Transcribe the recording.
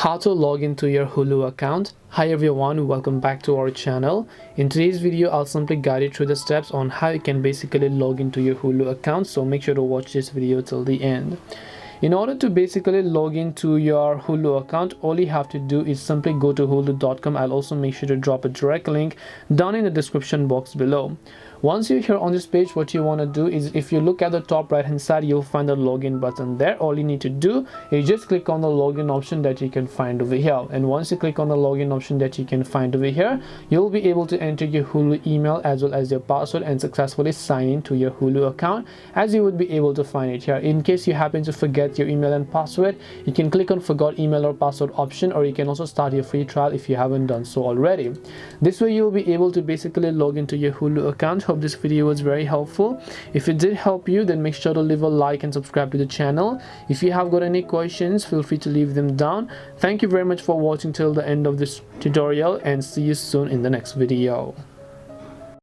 How to log into your Hulu account. Hi everyone, welcome back to our channel. In today's video, I'll simply guide you through the steps on how you can basically log into your Hulu account, so make sure to watch this video till the end. In order to basically log into your Hulu account, all you have to do is simply go to hulu.com. I'll also make sure to drop a direct link down in the description box below. Once you're here on this page, what you want to do is, if you look at the top right hand side, you'll find the login button there. All you need to do is just click on the login option that you can find over here, and once you click on the login option that you can find over here, you'll be able to enter your Hulu email as well as your password and successfully sign in to your Hulu account, as you would be able to find it here. In case you happen to forget your email and password, you can click on forgot email or password option, or you can also start your free trial if you haven't done so already. This way you'll be able to basically log into your Hulu account. Hope this video was very helpful. If it did help you, then make sure to leave a like and subscribe to the channel. If you have got any questions, feel free to leave them down. Thank you very much for watching till the end of this tutorial, and see you soon in the next video.